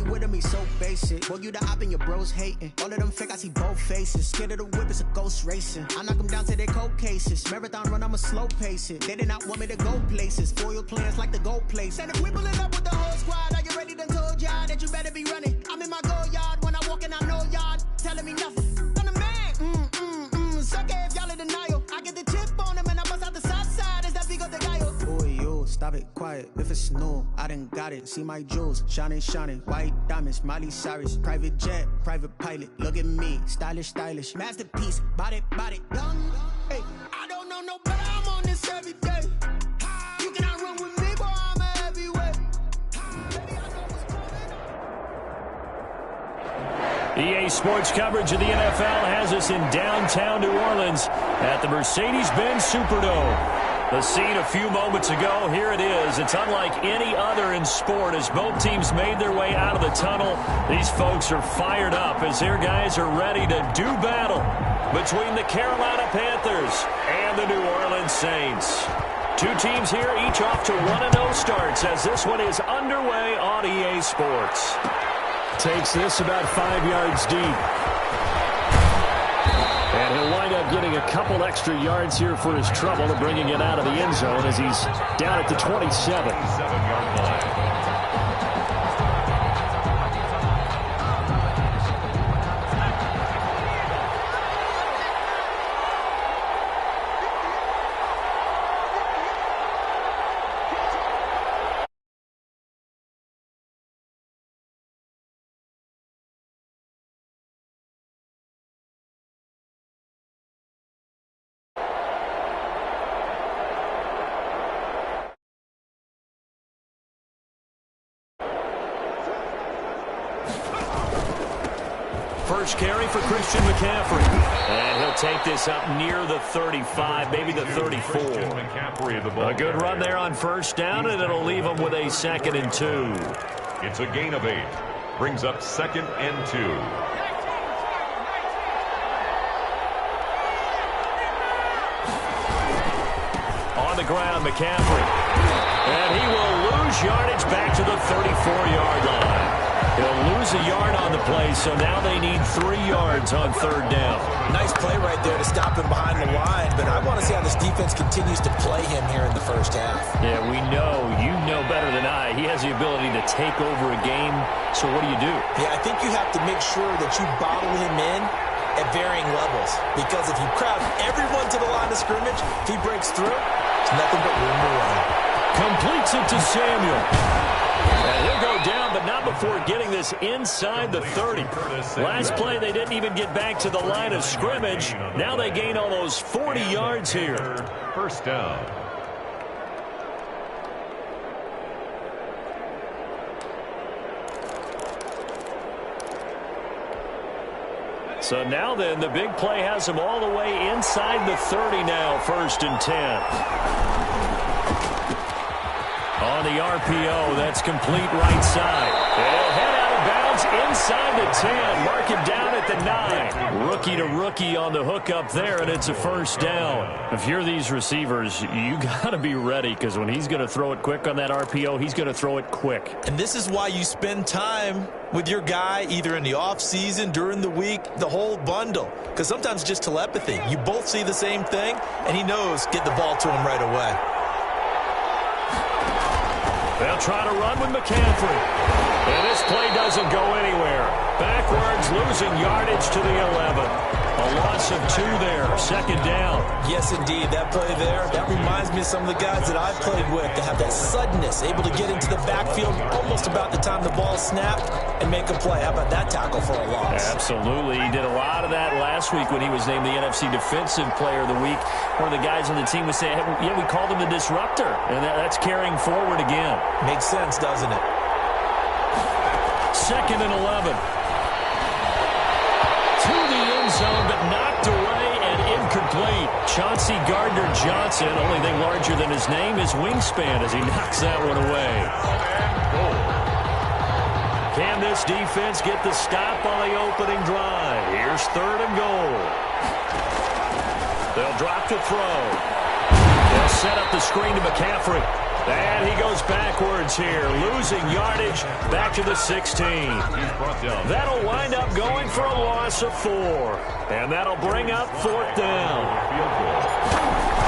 Shorty with me so basic. Boy, you the op and your bros hating. All of them fake, I see both faces. Scared of the whip, it's a ghost racing. I knock them down to their cold cases. Marathon run, I'ma slow pace it. They did not want me to go places. Foil plans like the gold place. And if we pulling up with the whole squad, are you ready? Done told y'all that you better be running. I'm in my go yard. When I walk in, I know y'all telling me nothing. I'm the man. Suck it if y'all in denial. I get the chip on them and I bust out the south side. Is that big of the guy? Boy, yo, stop it, quiet. If it's new, I done got it. See my jewels, shining, white diamonds, Miley Cyrus, private jet, private pilot. Look at me, stylish, masterpiece, body, young. Hey, I don't know no better. I'm on this every day. You cannot run with me, boy. I'm a heavyweight. EA Sports coverage of the NFL has us in downtown New Orleans at the Mercedes-Benz Superdome. The scene a few moments ago, here it is. It's unlike any other in sport as both teams made their way out of the tunnel. These folks are fired up as their guys are ready to do battle between the Carolina Panthers and the New Orleans Saints. Two teams here, each off to 1-0 starts as this one is underway on EA Sports. Takes this about 5 yards deep. And he'll wind up getting a couple extra yards here for his trouble and bringing it out of the end zone as he's down at the 27-yard line. First carry for Christian McCaffrey. And he'll take this up near the 35, maybe the 34. A good run there on first down, and it'll leave him with a 2nd and 2. It's a gain of 8. Brings up 2nd and 2. On the ground, McCaffrey. And he will lose yardage back to the 34-yard line. He'll lose a yard on the play, so now they need 3 yards on 3rd down. Nice play right there to stop him behind the line, but I want to see how this defense continues to play him here in the first half. Yeah, we know, you know better than I, he has the ability to take over a game, so what do? Yeah, I think you have to make sure that you bottle him in at varying levels, because if you crowd everyone to the line of scrimmage, if he breaks through, it's nothing but room to run. Completes it to Samuel. And he'll go down, but not before getting this inside the 30. Last play, they didn't even get back to the line of scrimmage. Now they gain almost 40 yards here. First down. So now then, the big play has them all the way inside the 30 now, 1st and 10. On the RPO, that's complete right side. They'll head out of bounds inside the 10. Mark him down at the 9. Rookie to rookie on the hook up there, and it's a first down. If you're these receivers, you got to be ready, because when he's going to throw it quick on that RPO, he's going to throw it quick. And this is why you spend time with your guy either in the offseason, during the week, the whole bundle. Because sometimes just telepathy. You both see the same thing, and he knows get the ball to him right away. They'll try to run with McCaffrey. And this play doesn't go anywhere. Backwards, losing yardage to the 11. A loss of 2 there, 2nd down. Yes, indeed. That play there, that reminds me of some of the guys that I've played with that have that suddenness, able to get into the backfield almost about the time the ball snapped and make a play. How about that tackle for a loss? Absolutely. He did a lot of that last week when he was named the NFC Defensive Player of the Week. One of the guys on the team was saying, hey, yeah, we called him the disruptor. And that's carrying forward again. Makes sense, doesn't it? 2nd and 11. To the end zone, but knocked away and incomplete. Chauncey Gardner-Johnson, only thing larger than his name is wingspan as he knocks that one away. Can this defense get the stop on the opening drive? Here's 3rd and goal. They'll drop to throw. They'll set up the screen to McCaffrey. And he goes backwards here, losing yardage back to the 16. That'll wind up going for a loss of 4. And that'll bring up 4th down.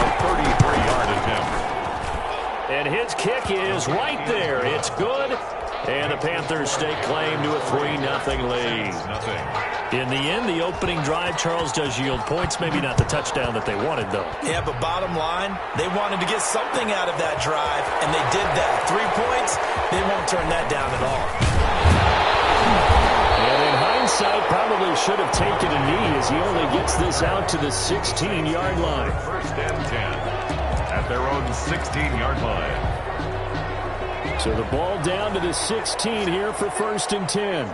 A 33-yard attempt. And his kick is right there. It's good. And the Panthers stake claim to a 3-0 lead. In the end, the opening drive, Charles, does yield points. Maybe not the touchdown that they wanted, though. Yeah, but bottom line, they wanted to get something out of that drive, and they did that. 3 points, they won't turn that down at all. And in hindsight, probably should have taken a knee as he only gets this out to the 16-yard line. 1st and 10 at their own 16-yard line. So the ball down to the 16 here for 1st and 10.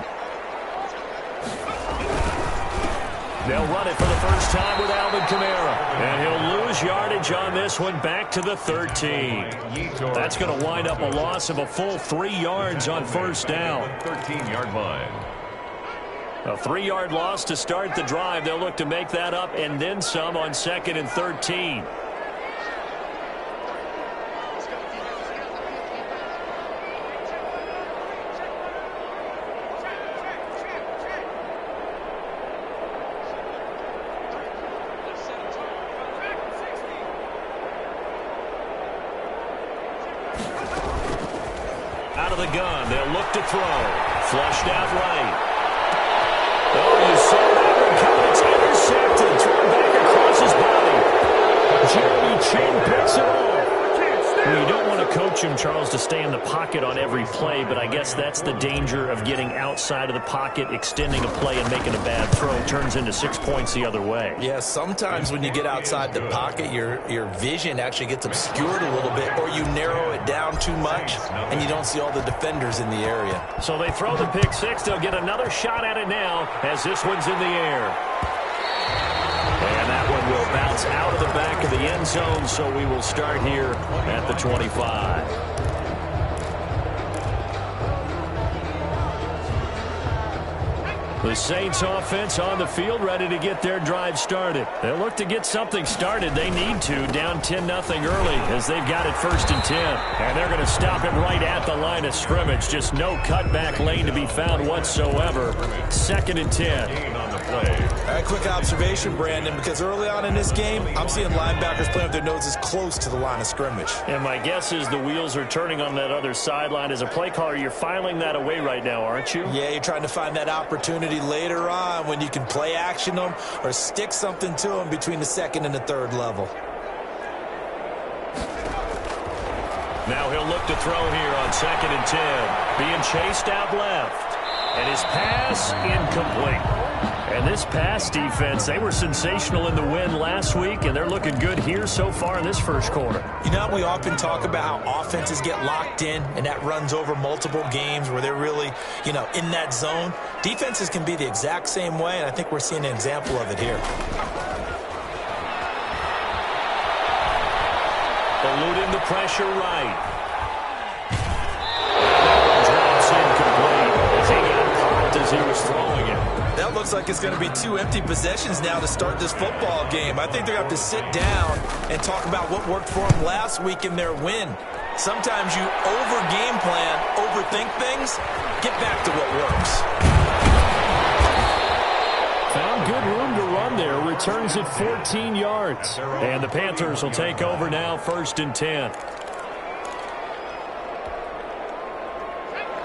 They'll run it for the first time with Alvin Kamara. And he'll lose yardage on this one back to the 13. That's going to wind up a loss of a full 3 yards on 1st down. 13-yard line. A 3-yard loss to start the drive. They'll look to make that up and then some on 2nd and 13. Out of the gun, they'll look to throw. Flushed out right. Oh, you saw that one coming. It's intercepted. Thrown back across his body. Jeremy Chin picks it off. Well, you don't want to coach him, Charles, to stay in the pocket on every play, but I guess that's the danger of getting outside of the pocket, extending a play, and making a bad throw. Turns into 6 points the other way. Yeah, sometimes when you get outside the pocket, your vision actually gets obscured a little bit, or you narrow it down too much, and you don't see all the defenders in the area. So they throw the pick six. They'll get another shot at it now as this one's in the air. And that one will bounce out of the back of the end zone, so we will start here at the 25. The Saints offense on the field, ready to get their drive started. They'll look to get something started. They need to, down 10-0 early as they've got it 1st and 10. And they're going to stop it right at the line of scrimmage. Just no cutback lane to be found whatsoever. 2nd and 10. On the play. All right, quick observation, Brandon, because early on in this game, I'm seeing linebackers playing with their noses close to the line of scrimmage. And my guess is the wheels are turning on that other sideline. As a play caller, you're filing that away right now, aren't you? Yeah, you're trying to find that opportunity later on when you can play action them or stick something to them between the 2nd and the 3rd level. Now he'll look to throw here on 2nd and 10. Being chased out left. And his pass incomplete. And this pass defense, they were sensational in the win last week, and they're looking good here so far in this first quarter. You know, we often talk about how offenses get locked in, and that runs over multiple games where they're really, in that zone. Defenses can be the exact same way, and I think we're seeing an example of it here. Eluding the pressure right. Drops incomplete as he got caught as he was throwing it. That looks like it's going to be 2 empty possessions now to start this football game. I think they're going to have to sit down and talk about what worked for them last week in their win. Sometimes you over-game plan, overthink things, get back to what works. Found good room to run there. Returns at 14 yards. And the Panthers will take over now, 1st and 10.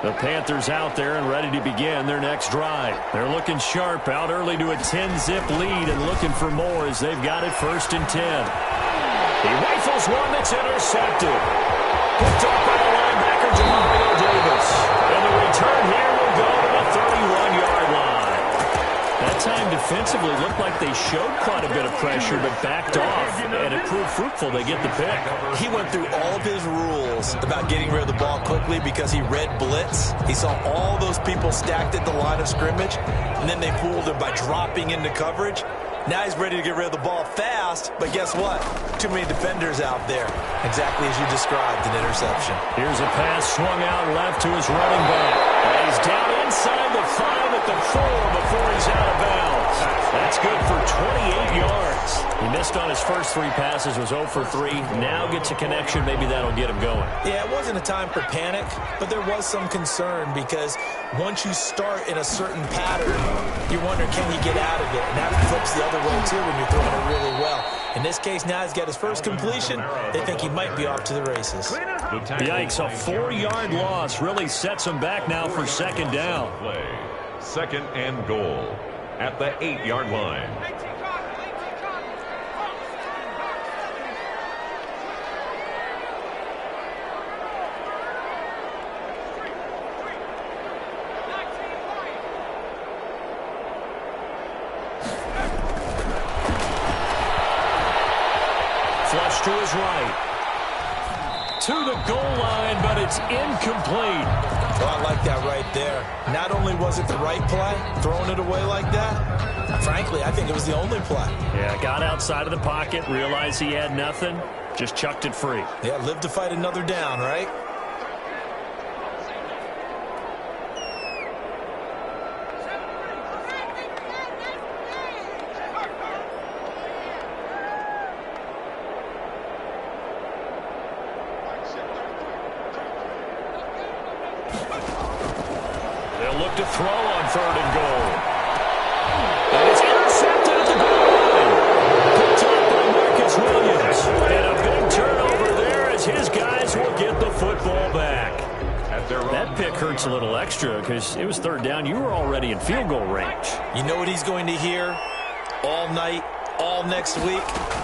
The Panthers out there and ready to begin their next drive. They're looking sharp, out early to a 10-zip lead and looking for more as they've got it 1st and 10. He rifles one that's intercepted. Picked up by the linebacker, Mario Davis. And the return here will go to the 31-yard line. That time defensively looked like they showed quite a bit of pressure but backed off, and it proved fruitful. They get the pick. He went through all of his rules about getting rid of the ball quickly because he read blitz. He saw all those people stacked at the line of scrimmage, and then they fooled him by dropping into coverage. Now he's ready to get rid of the ball fast, but guess what? Too many defenders out there. Exactly as you described, an interception. Here's a pass swung out left to his running back. And he's down inside the 5 at the 4 before he's out of bounds. That's good for 28 yards. He missed missed on his first 3 passes, was 0 for 3. Now gets a connection. Maybe that'll get him going. Yeah, it wasn't a time for panic, but there was some concern because once you start in a certain pattern, you wonder, can he get out of it? And that flips the other way, too, when you're throwing it really well. In this case, now he's got his first completion. They think he might be off to the races. Yikes, a 4-yard loss really sets him back now for second down. Second and goal at the 8-yard line. Flush to his right. To the goal line, but it's incomplete. Oh, I like that right there. Not only was it the right play, throwing it away like that, frankly, I think it was the only play. Yeah, got outside of the pocket, realized he had nothing, just chucked it free. Yeah, live to fight another down, right? They'll look to throw on 3rd and goal. And it's intercepted at the goal line. Picked up by Marcus Williams. And a big turnover there as his guys will get the football back. That pick hurts a little extra because it was 3rd down. You were already in field goal range. You know what he's going to hear all night, all next week?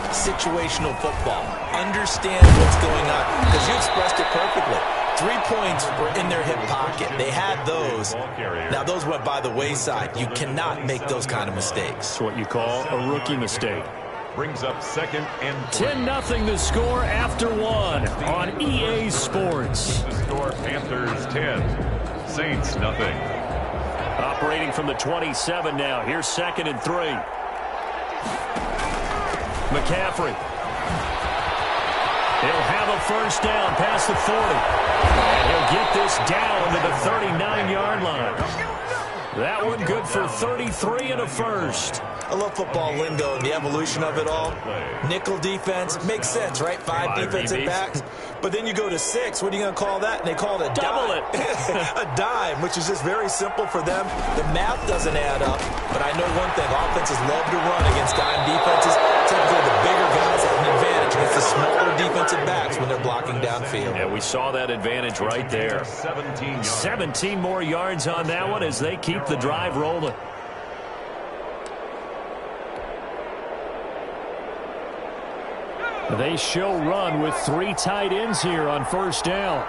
Situational football. Understand what's going on because you expressed it perfectly. 3 points were in their hip pocket. They had those. Now, those went by the wayside. You cannot make those kind of mistakes. That's what you call a rookie mistake. Brings up second and 10-0 the score after 1 on EA Sports. The score, Panthers 10, Saints nothing. Operating from the 27 now. Here's 2nd and 3. McCaffrey. He'll have a first down past the 40. And he'll get this down to the 39-yard line. That one good for 33 and a first. I love football lingo and the evolution of it all. Nickel defense makes sense, right? 5 defensive backs. But then you go to 6. What are you going to call that? And they call it a double dime. A dime, which is just very simple for them. The math doesn't add up. But I know one thing. Offenses love to run against dime defenses. Typically, the bigger guys have an advantage against the smaller defensive backs when they're blocking downfield. Yeah, we saw that advantage right there. 17 more yards on that one as they keep the drive rolling. They show run with 3 tight ends here on first down.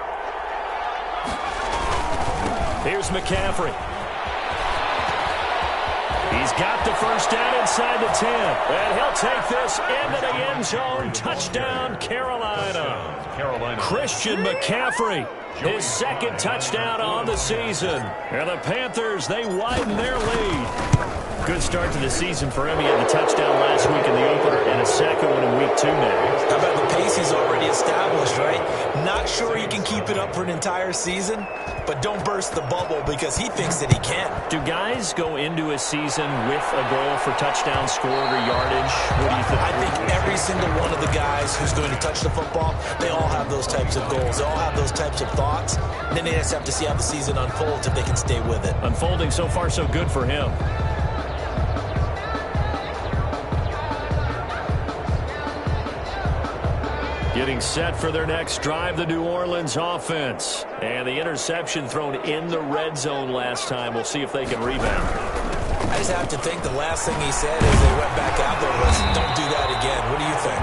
Here's McCaffrey. He's got the first down inside the 10. And he'll take this into the end zone. Touchdown, Carolina. Christian McCaffrey, his 2nd touchdown on the season. And the Panthers, they widen their lead. Good start to the season for him. He had the touchdown last week in the opener and a 2nd one in week 2 now. How about the pace he's already established, right? Not sure he can keep it up for an entire season, but don't burst the bubble because he thinks that he can. Do guys go into a season with a goal for touchdown scored or yardage? What do you think? I think every single one of the guys who's going to touch the football, they all have those types of goals. They all have those types of thoughts. And then they just have to see how the season unfolds if they can stay with it. Unfolding so far so good for him. Getting set for their next drive, the New Orleans offense. And the interception thrown in the red zone last time. We'll see if they can rebound. I just have to think the last thing he said as they went back out there was, don't do that again. What do you think?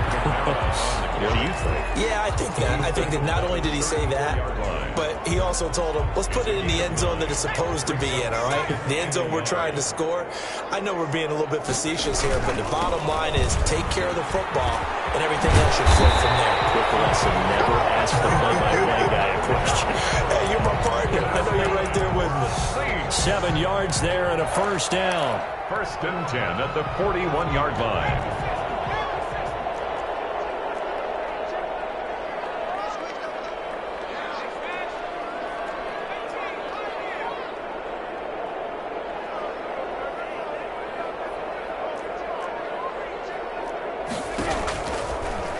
What do you think? Yeah, I think that. I think that not only did he say that, but he also told him, let's put it in the end zone that it's supposed to be in, all right? The end zone we're trying to score. I know we're being a little bit facetious here, but the bottom line is take care of the football, and everything else should flow from there. Quick lesson, never ask the play-by-play guy a question. Hey, you're my partner. I know you're right there with me. 7 yards there and a first down. First and 10 at the 41-yard line.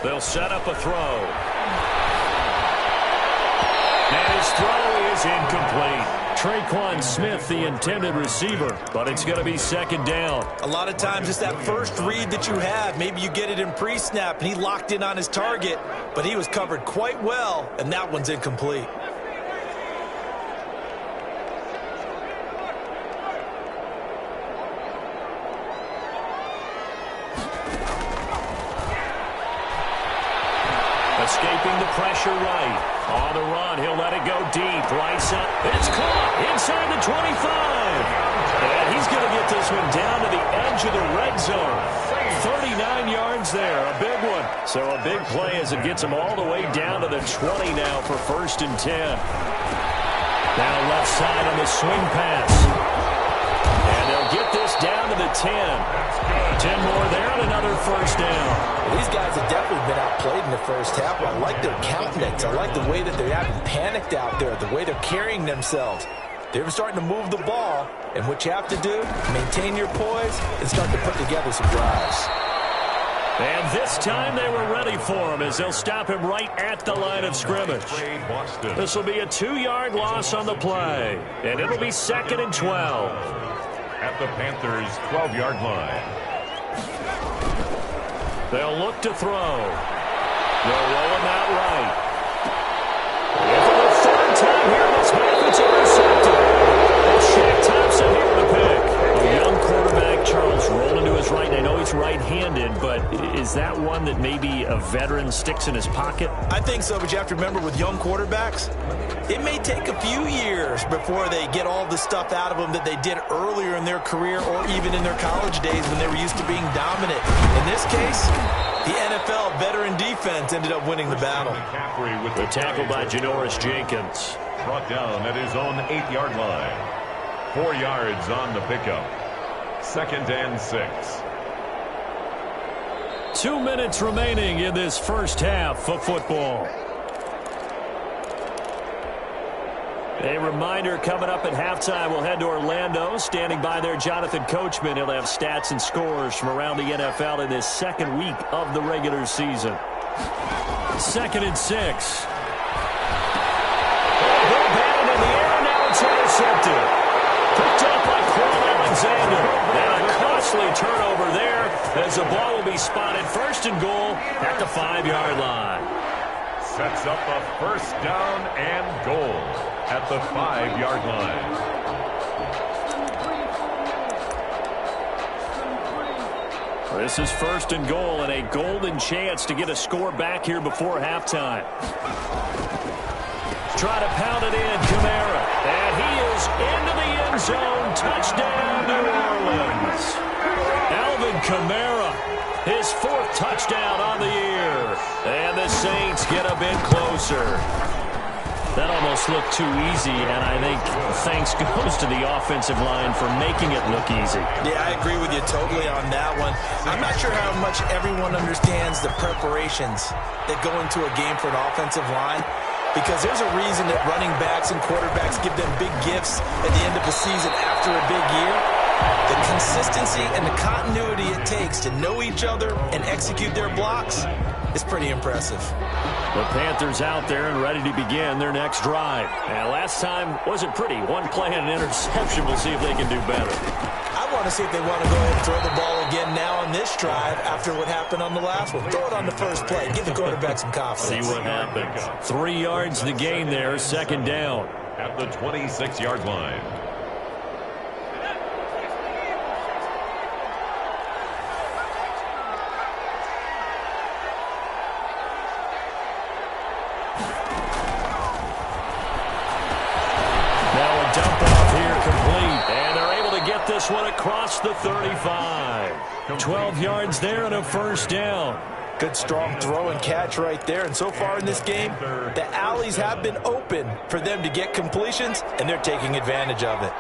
They'll set up a throw. And his throw is incomplete. Traquan Smith, the intended receiver, but it's going to be second down. A lot of times it's that first read that you have. Maybe you get it in pre-snap, and he locked in on his target, but he was covered quite well, and that one's incomplete. Escaping the pressure right. On the run, he'll let it go deep. Right side. It's caught inside the 25. And he's going to get this one down to the edge of the red zone. 39 yards there, a big one. So a big play as it gets him all the way down to the 20 now for 1st and 10. Now left side on the swing pass. And they'll get this down to the 10. 10 more there and another first down. These guys have definitely been outplayed in the first half. I like their countenance. I like the way that they haven't panicked out there, the way they're carrying themselves. They're starting to move the ball, and what you have to do, maintain your poise and start to put together some drives. And this time they were ready for him as they'll stop him right at the line of scrimmage. This will be a 2-yard loss on the play, and it'll be 2nd and 12. At the Panthers' 12-yard line. They'll look to throw. They'll roll him out right. And for the 3rd time here this half, it's intercepted. It's Shaq Thompson here to pick. A young quarterback, Charles, rolling to his right. And I know he's right-handed, but is that one that maybe a veteran sticks in his pocket? I think so, but you have to remember with young quarterbacks, it may take a few years before they get all the stuff out of them that they did earlier in their career or even in their college days when they were used to being dominant. In this case, the NFL veteran defense ended up winning the battle. The tackle by Janoris Jenkins. Brought down at his own 8-yard line. 4 yards on the pickup. 2nd and 6. 2 minutes remaining in this first half of football. A reminder coming up at halftime, we'll head to Orlando. Standing by there, Jonathan Coachman. He'll have stats and scores from around the NFL in this 2nd week of the regular season. 2nd and 6. They'll bat it in the air, now it's intercepted. Picked up by Quan Alexander. And a costly turnover there as the ball will be spotted 1st and goal at the 5-yard line. Sets up a 1st down and goal at the 5-yard line. This is 1st and goal and a golden chance to get a score back here before halftime. Try to pound it in, Kamara. And he is into the end zone. Touchdown, New Orleans. Alvin Kamara, his 4th touchdown on the year. And the Saints get a bit closer. That almost looked too easy, and I think thanks goes to the offensive line for making it look easy. Yeah, I agree with you totally on that one. I'm not sure how much everyone understands the preparations that go into a game for an offensive line, because there's a reason that running backs and quarterbacks give them big gifts at the end of the season after a big year. The consistency and the continuity it takes to know each other and execute their blocks is pretty impressive. The Panthers out there and ready to begin their next drive. And last time wasn't pretty. 1 play and an interception. We'll see if they can do better. I want to see if they want to go ahead and throw the ball again now on this drive after what happened on the last one. Throw it on the first play. Give the quarterback some confidence. See what happens. 3 yards the gain there. 2nd down. At the 26-yard line. This one across the 35. 12 yards there and a 1st down. Good strong throw and catch right there. And so far in this game, the alleys have been open for them to get completions, and they're taking advantage of it.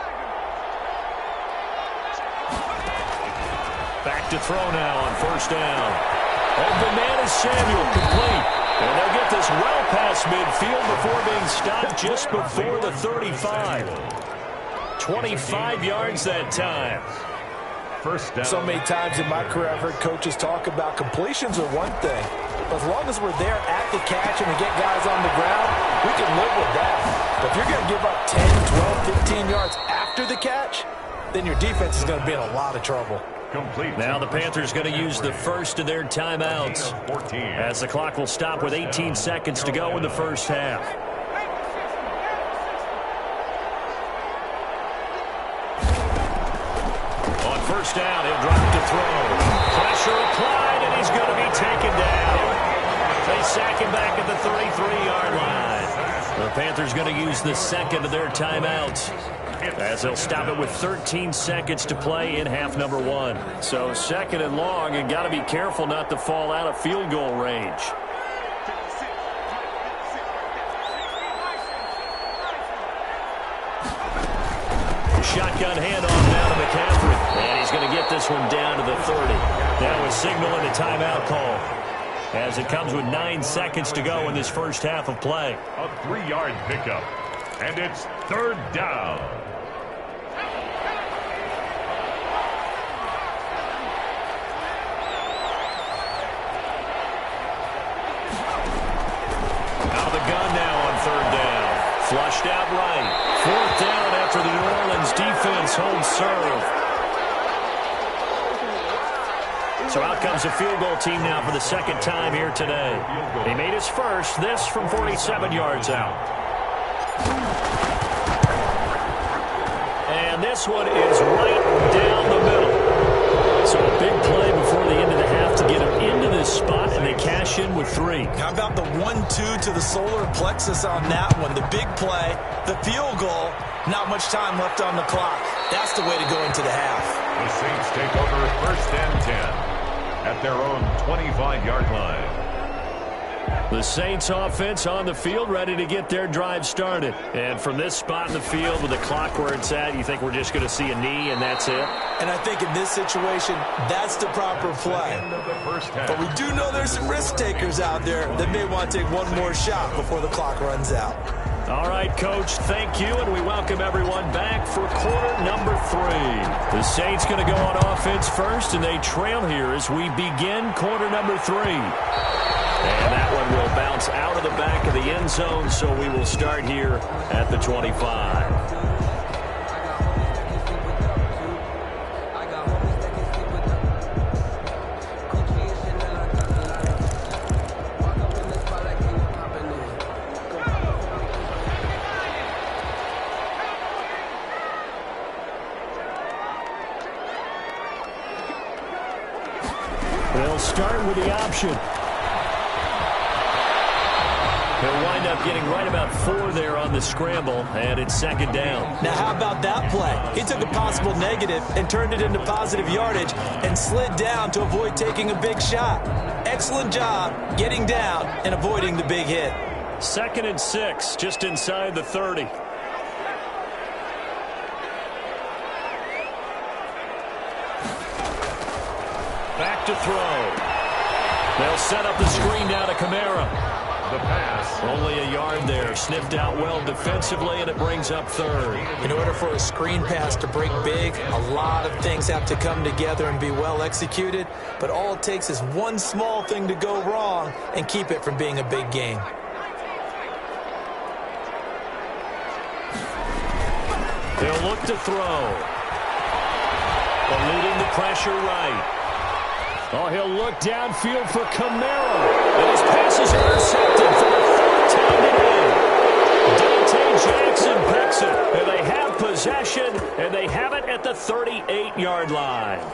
Back to throw now on 1st down. Open man is Samuel, complete. And they'll get this well past midfield before being stopped just before the 35. 25 yards that time. First down. So many times in my career, I've heard coaches talk about completions are one thing. But as long as we're there at the catch and we get guys on the ground, we can live with that. But if you're going to give up 10, 12, 15 yards after the catch, then your defense is going to be in a lot of trouble. Complete. Now the Panthers going to use the first of their timeouts as the clock will stop with 18 seconds to go in the first half. On first down, he'll drop to throw. Pressure applied, and he's going to be taken down. They sack him back at the 33-yard line. The Panthers going to use the second of their timeouts, as they'll stop it with 13 seconds to play in half number one. So second and long, and got to be careful not to fall out of field goal range. Shotgun handoff now to McCaffrey, and he's going to get this one down to the 30. Now a signal and a timeout call, as it comes with 9 seconds to go in this first half of play. A 3-yard pickup, and it's third down. Out of the gun now on third down. Flushed out right. Fourth down after the New Orleans defense holds serve. So out comes the field goal team now for the second time here today. He made his first, this from 47 yards out. And this one is right down the middle. So a big play before the end of the half to get him into this spot, and they cash in with 3. How about the 1-2 to the solar plexus on that one? The big play, the field goal, not much time left on the clock. That's the way to go into the half. The Saints take over first and 10 at their own 25-yard line. The Saints offense on the field, ready to get their drive started. And from this spot in the field with the clock where it's at, you think we're just going to see a knee and that's it? And I think in this situation, that's the proper play. But we do know there's some risk takers out there that may want to take one more shot before the clock runs out. All right, Coach, thank you, and we welcome everyone back for quarter number 3. The Saints going to go on offense first, and they trail here as we begin quarter number 3. And that one will bounce out of the back of the end zone, so we will start here at the 25. They'll start with the option. He'll wind up getting right about 4 there on the scramble, and it's second down. Now, how about that play? He took a possible negative and turned it into positive yardage and slid down to avoid taking a big shot. Excellent job getting down and avoiding the big hit. 2nd and 6, just inside the 30. Back to throw. They'll set up the screen down to Kamara. The pass. Only a yard there. Sniffed out well defensively, and it brings up 3rd. In order for a screen pass to break big, a lot of things have to come together and be well executed. But all it takes is one small thing to go wrong and keep it from being a big game. They'll look to throw. Eluding the pressure right. Oh, he'll look downfield for Kamara. And his pass is intercepted for the 4th time today. Dante Jackson picks it. And they have possession, and they have it at the 38-yard line.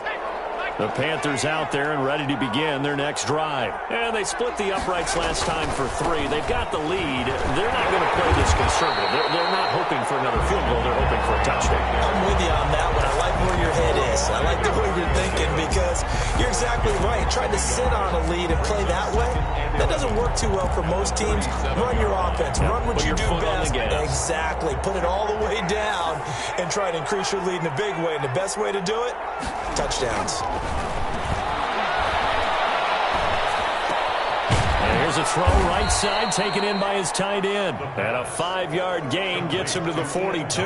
The Panthers out there and ready to begin their next drive. And they split the uprights last time for 3. They've got the lead. They're not going to play this conservative. They're not hoping for another field goal. They're hoping for a touchdown. I'm with you on that one. I like where your head is. I like the way you're thinking because you're exactly right. Trying to sit on a lead and play that way, that doesn't work too well for most teams. Run your offense. Run what you do best. Exactly. Put it all the way down and try to increase your lead in a big way. And the best way to do it, touchdowns. And here's a throw right side taken in by his tight end. And a 5-yard gain gets him to the 42.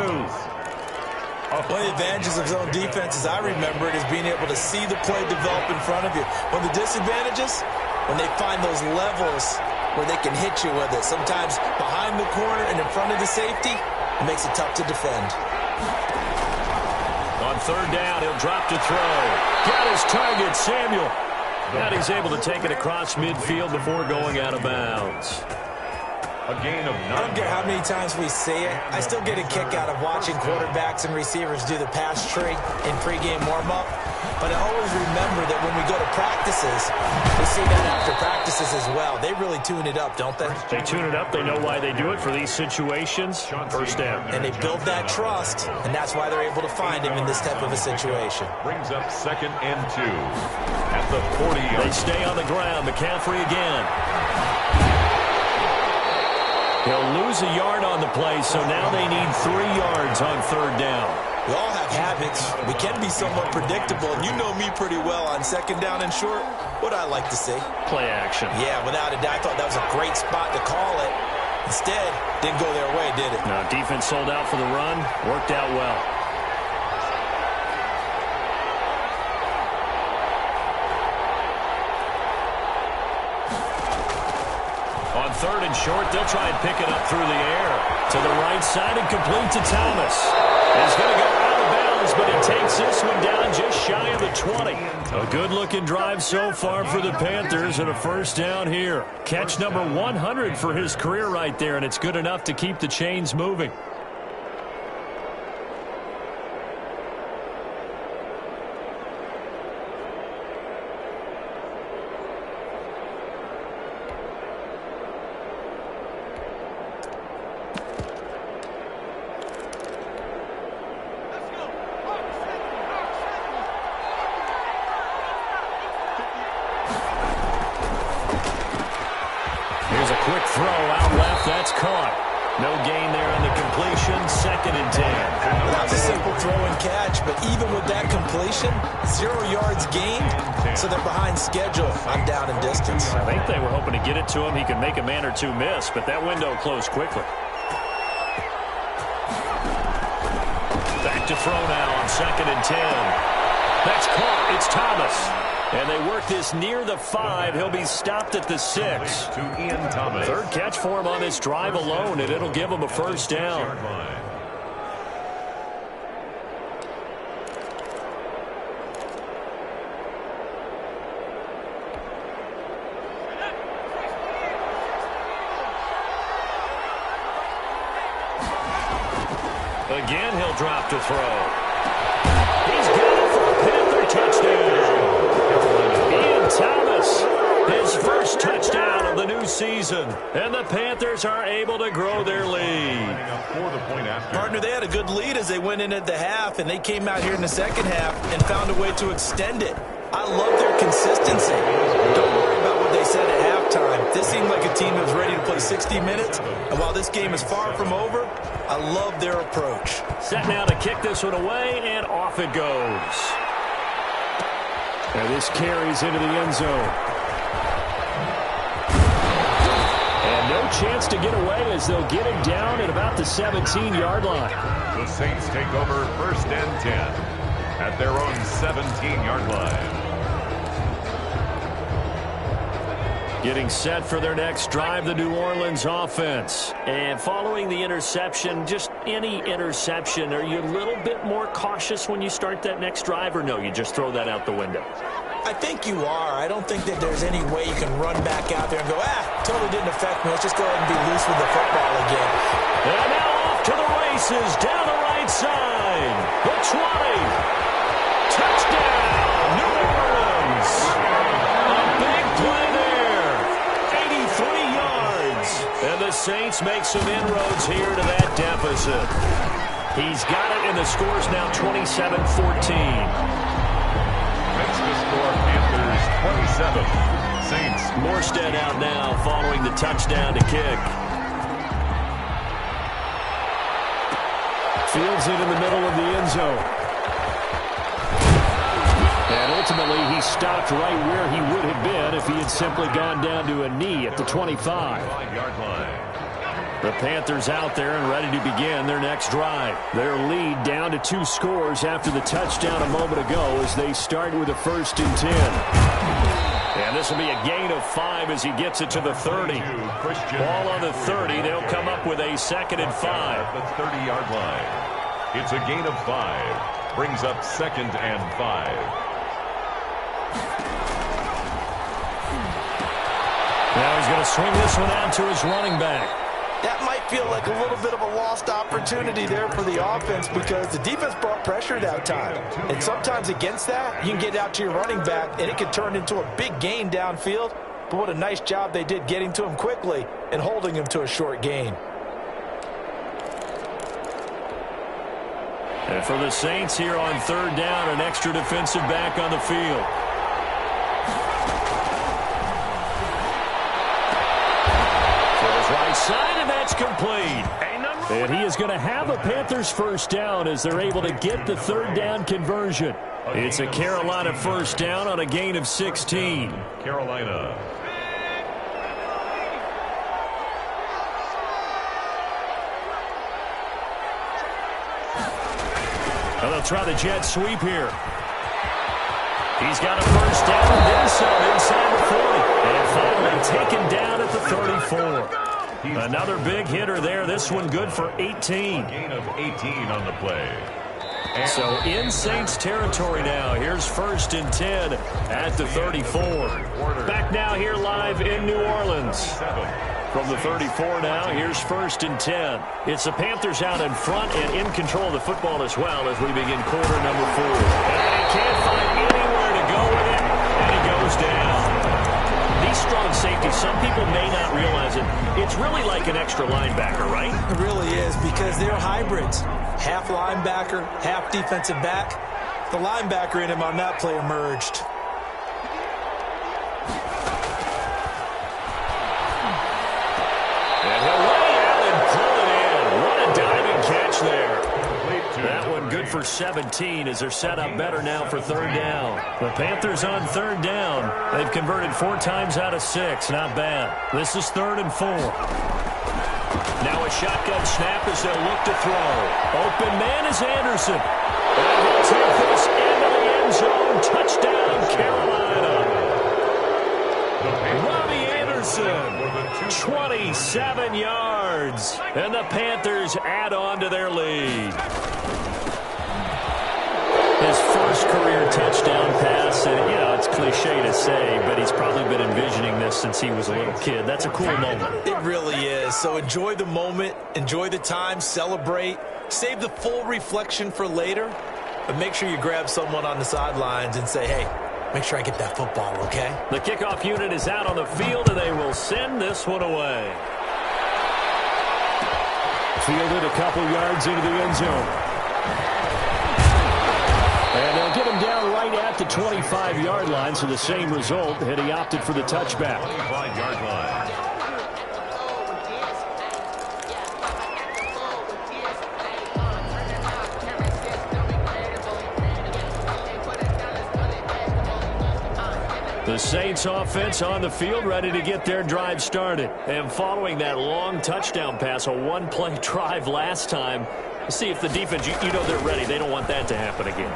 One of the advantages of zone defense, as I remember it, is being able to see the play develop in front of you. One of the disadvantages, when they find those levels where they can hit you with it. Sometimes behind the corner and in front of the safety, it makes it tough to defend. On third down, he'll drop to throw. Got his target, Samuel. And he's able to take it across midfield before going out of bounds. A gain of 9. I don't care how many times we see it. I still get a kick out of watching quarterbacks and receivers do the pass tree in pregame warm-up. But I always remember that when we go to practices, we see that after practices as well. They really tune it up, don't they? They tune it up. They know why they do it for these situations. First down. And they build that trust, and that's why they're able to find him in this type of a situation. Brings up 2nd and 2 at the 40-yard. They stay on the ground. McCaffrey again. He'll lose a yard on the play, so now they need 3 yards on third down. We all have habits. We can be somewhat predictable, and you know me pretty well on 2nd down and short. What I like to see. Play action. Yeah, without a doubt. I thought that was a great spot to call it. Instead, didn't go their way, did it? No, defense sold out for the run. Worked out well. On third and short, they'll try and pick it up through the air. To the right side and complete to Thomas. He's going to go out of bounds, but he takes this one down just shy of the 20. A good-looking drive so far for the Panthers and a first down here. Catch number 100 for his career right there, and it's good enough to keep the chains moving. Quick throw out left. That's caught. No gain there on the completion. 2nd and 10. Well, that was a simple throw and catch, but even with that completion, 0 yards gained, so they're behind schedule on down and distance. I think they were hoping to get it to him. He could make a man or two miss, but that window closed quickly. Back to throw now on 2nd and 10. That's caught. It's Thomas. And they work this near the 5. He'll be stopped at the 6. To Ian Thomas. Third catch for him on this drive alone, and it'll give him a first down. Again, he'll drop to throw. He's got it for a Panther touchdown. Ian Thomas, his first touchdown of the new season. And the Panthers are able to grow their lead. Partner, they had a good lead as they went in at the half, and they came out here in the second half and found a way to extend it. I love their consistency. Don't worry about what they said at halftime. This seemed like a team that was ready to play 60 minutes. And while this game is far from over, I love their approach. Set now to kick this one away, and off it goes. And this carries into the end zone. And no chance to get away as they'll get him down at about the 17-yard line. The Saints take over 1st and 10 at their own 17-yard line. Getting set for their next drive, the New Orleans offense. And following the interception, just any interception, are you a little bit more cautious when you start that next drive, or no, you just throw that out the window? I think you are. I don't think that there's any way you can run back out there and go, totally didn't affect me. Let's just go ahead and be loose with the football again. And now off to the races, down the right side. The 20. Touchdown, New Orleans. A big play there. 83 yards. And the Saints make some inroads here to that deficit. He's got it, and the score's now 27-14. Makes the score Panthers 27. Saints. Morstead out now following the touchdown to kick. Fields it in the middle of the end zone. And ultimately, he stopped right where he would have been if he had simply gone down to a knee at the 25. 5-yard line. The Panthers out there and ready to begin their next drive. Their lead down to 2 scores after the touchdown a moment ago as they start with a 1st and 10. And this will be a gain of 5 as he gets it to the 30. Ball on the 30. They'll come up with a 2nd and 5. The 30-yard line. It's a gain of 5. Brings up 2nd and 5. Now he's going to swing this one out to his running back. That might feel like a little bit of a lost opportunity there for the offense because the defense brought pressure that time. And sometimes against that, you can get out to your running back, and it can turn into a big gain downfield. But what a nice job they did getting to him quickly and holding him to a short gain. And for the Saints here on 3rd down, an extra defensive back on the field. Right side, and that's complete. And he is going to have a Panthers 1st down as they're able to get the 3rd down conversion. It's a Carolina 1st down on a gain of 16. Carolina. Well, they'll try the jet sweep here. He's got a 1st down and then some inside the 40. And finally taken down at the 34. Another big hitter there. This one good for 18. Gain of 18 on the play. So in Saints territory now. Here's 1st and 10 at the 34. Back now here live in New Orleans. From the 34 now, here's 1st and 10. It's the Panthers out in front and in control of the football as well as we begin quarter number 4. And he can't find anywhere to go with it, and he goes down. These strong safeties, some people may not realize it. It's really like an extra linebacker, right? It really is because they're hybrids. Half linebacker, half defensive back. The linebacker in him on that play emerged. And he'll lay out and pull it in. What a diving catch there. That one good for 17 as they're set up better now for 3rd down. The Panthers on 3rd down. They've converted 4 times out of 6. Not bad. This is 3rd and 4. Now a shotgun snap as they'll look to throw. Open man is Anderson. And he'll take this into the end zone. Touchdown, Carolina. Robbie Anderson, 27 yards. And the Panthers add on to their lead. His first career touchdown pass, and, you know, it's cliche to say, but he's probably been envisioning this since he was a little kid. That's a cool moment. It really is. So enjoy the moment, enjoy the time, celebrate, save the full reflection for later, but make sure you grab someone on the sidelines and say, hey, make sure I get that football, okay? The kickoff unit is out on the field, and they will send this one away. Fielded a couple yards into the end zone. And they'll get him down right at the 25-yard line, so the same result, and he opted for the touchback. 25-yard line. The Saints offense on the field, ready to get their drive started. And following that long touchdown pass, a one-play drive last time, see if the defense, you know they're ready. They don't want that to happen again.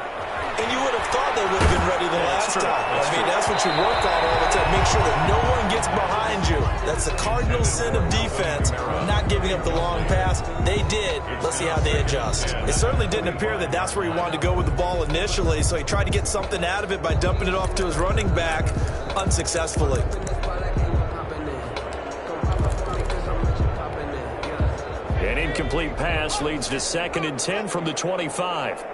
And you would have thought they would have been ready the last time. That's what you work on all the time. Make sure that no one gets behind you. That's the cardinal sin of defense, not giving up the long pass. They did. Let's see how they adjust. It certainly didn't appear that that's where he wanted to go with the ball initially, so he tried to get something out of it by dumping it off to his running back unsuccessfully. An incomplete pass leads to 2nd and 10 from the 25.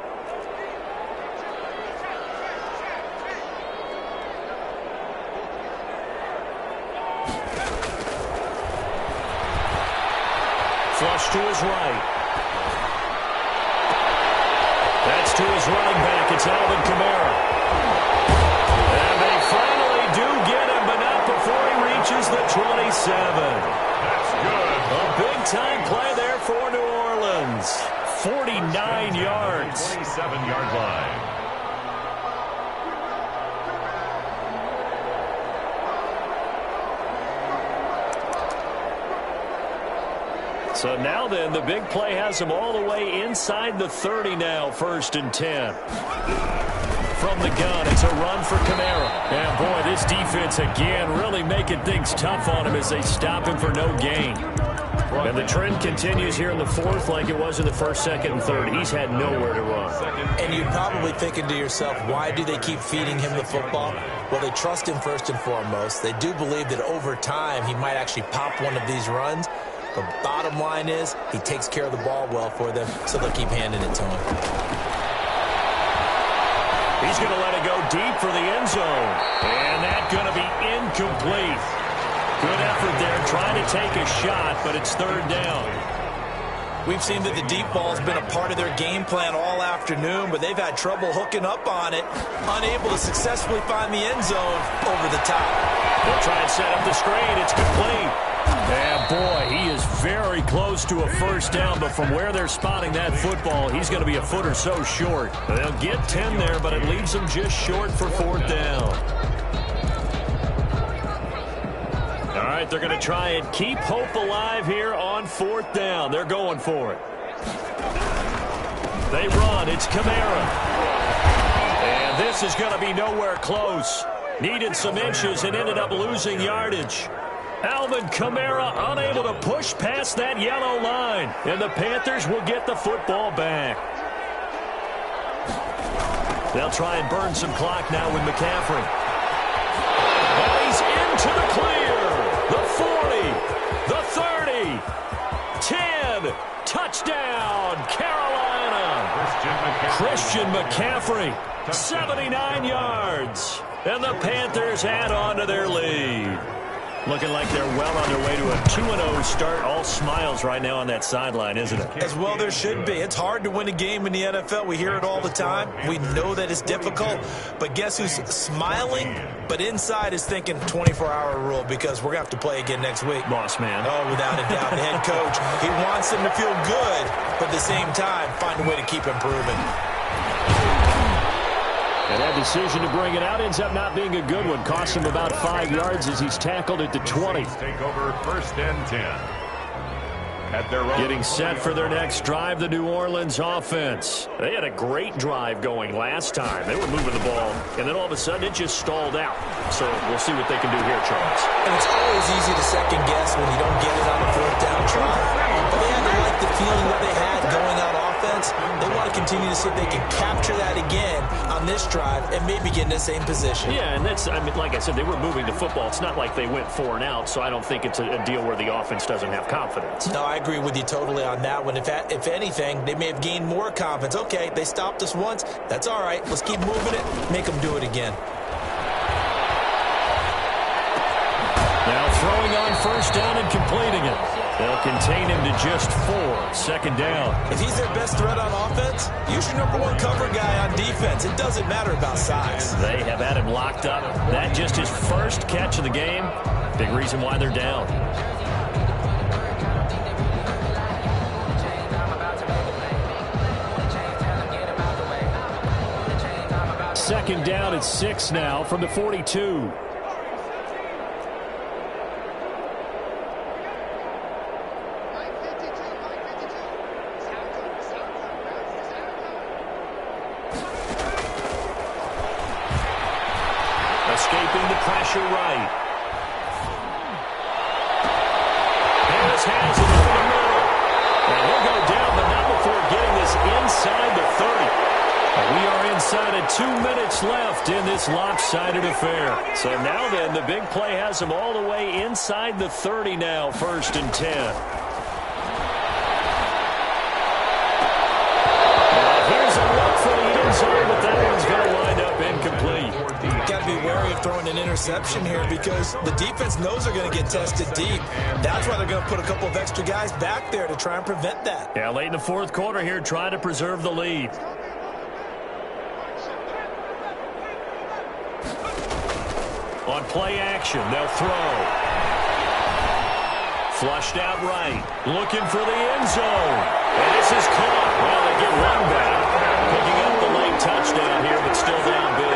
Flush to his right. That's to his running back. It's Alvin Kamara. And they finally do get him, but not before he reaches the 27. That's good. A big-time play there for New Orleans. 49 yards. 27-yard line. So now then, the big play has them all the way inside the 30 now, 1st and 10. From the gun, it's a run for Kamara. And boy, this defense again really making things tough on him as they stop him for no gain. And the trend continues here in the 4th like it was in the 1st, 2nd, and 3rd. He's had nowhere to run. And you're probably thinking to yourself, why do they keep feeding him the football? Well, they trust him first and foremost. They do believe that over time he might actually pop one of these runs. The bottom line is he takes care of the ball well for them, so they'll keep handing it to him. He's going to let it go deep for the end zone. And that's going to be incomplete. Good effort there, trying to take a shot, but it's 3rd down. We've seen that the deep ball has been a part of their game plan all afternoon, but they've had trouble hooking up on it, unable to successfully find the end zone over the top. They'll try and set up the screen. It's complete. And boy, he is very close to a 1st down, but from where they're spotting that football, he's going to be a foot or so short. They'll get 10 there, but it leaves them just short for 4th down. All right, they're going to try and keep hope alive here on 4th down. They're going for it. They run. It's Kamara. And this is going to be nowhere close. Needed some inches and ended up losing yardage. Alvin Kamara unable to push past that yellow line. And the Panthers will get the football back. They'll try and burn some clock now with McCaffrey. And he's into the clear. The 40, the 30, 10, touchdown, Carolina. Christian McCaffrey, 79 yards. And the Panthers add on to their lead. Looking like they're well on their way to a 2-0 start. All smiles right now on that sideline, isn't it? As well there should be. It's hard to win a game in the NFL. We hear it all the time. We know that it's difficult. But guess who's smiling, but inside is thinking 24-hour rule because we're going to have to play again next week. Boss man. Oh, without a doubt. The head coach, he wants them to feel good, but at the same time, find a way to keep improving. And that decision to bring it out ends up not being a good one. Costs him about 5 yards as he's tackled at the 20. Take over 1st and 10. At their own. Getting set for their next drive, the New Orleans offense. They had a great drive going last time. They were moving the ball, and then all of a sudden it just stalled out. So we'll see what they can do here, Charles. And it's always easy to second guess when you don't get it on a 4th down try. But they had to like the feeling that they had going out offense. They want to continue to see if they can capture that again on this drive and maybe get in the same position. Yeah, and that's, I mean, like I said, they were moving the football. It's not like they went 4 and out, so I don't think it's a deal where the offense doesn't have confidence. No, I agree with you totally on that one. If anything, they may have gained more confidence. Okay, they stopped us once. That's all right. Let's keep moving it. Make them do it again. Now throwing on 1st down and completing it. They'll contain him to just 4. 2nd down. If he's their best threat on offense, use your #1 cover guy on defense. It doesn't matter about size. They have had him locked up. That just his first catch of the game. Big reason why they're down. Second down at 6 now from the 42. Escaping the pressure right. Harris has it over the middle. And he'll go down, but not before getting this inside the 30. We are inside of 2 minutes left in this lopsided affair. So now then, the big play has them all the way inside the 30 now, 1st and 10. Here's a look for the end zone, but that one's going to wind up incomplete. Got to be wary of throwing an interception here because the defense knows they're going to get tested deep. That's why they're going to put a couple of extra guys back there to try and prevent that. Yeah, late in the 4th quarter here, trying to preserve the lead. On play action, they'll throw. Flushed out right. Looking for the end zone. And this is caught. Well, they get one back. Picking up the late touchdown here, but still down big.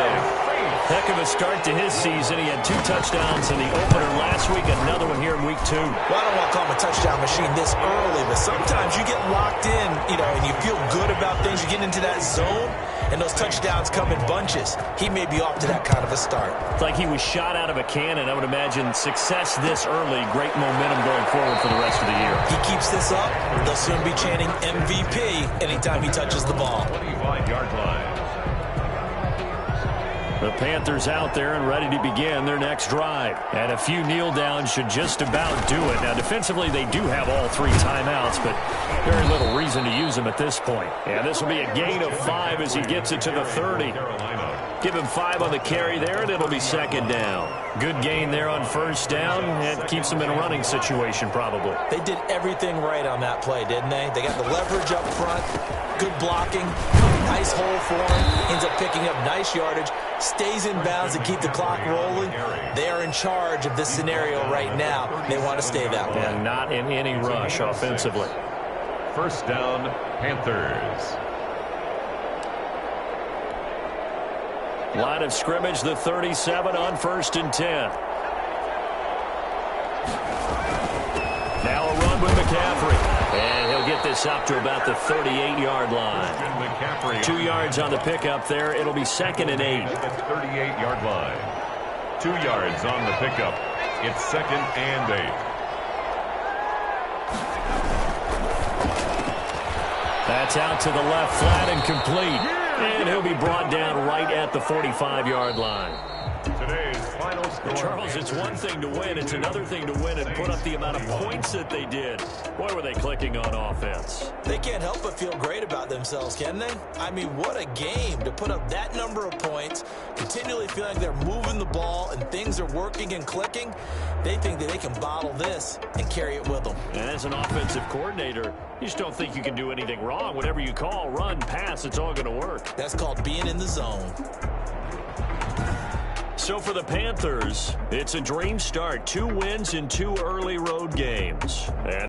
Heck of a start to his season. He had 2 touchdowns in the opener last week, another one here in week 2. Well, I don't want to call him a touchdown machine this early, but sometimes you get locked in, and you feel good about things. You get into that zone, and those touchdowns come in bunches. He may be off to that kind of a start. It's like he was shot out of a cannon. I would imagine success this early, great momentum going forward for the rest of the year. He keeps this up, they'll soon be chanting MVP anytime he touches the ball. 25-yard line. The Panthers out there and ready to begin their next drive. And a few kneel downs should just about do it. Now, defensively, they do have all 3 timeouts, but very little reason to use them at this point. And this will be a gain of 5 as he gets it to the 30. Give him 5 on the carry there, and it'll be second down. Good gain there on first down. It keeps them in a running situation, probably. They did everything right on that play, didn't they? They got the leverage up front, good blocking, nice hole for him, ends up picking up nice yardage, stays in bounds to keep the clock rolling. They are in charge of this scenario right now. They want to stay that way. And not in any rush offensively. First down, Panthers. Line of scrimmage, the 37 on 1st and 10. Now a run with McCaffrey. And he'll get this up to about the 38-yard line. 2 yards on the pickup there. It'll be second and 8. At the 38-yard line. 2 yards on the pickup. It's second and 8. That's out to the left, flat and complete. And he'll be brought down right at the 45-yard line. Today's final score. Charles, it's one thing to win. It's another thing to win and put up the amount of points that they did. Boy, were they clicking on offense. They can't help but feel great about themselves, can they? I mean, what a game to put up that number of points, continually feeling like they're moving the ball and things are working and clicking. They think that they can bottle this and carry it with them. And as an offensive coordinator, you just don't think you can do anything wrong. Whatever you call, run, pass, it's all going to work. That's called being in the zone. So for the Panthers, it's a dream start. 2 wins in 2 early road games. And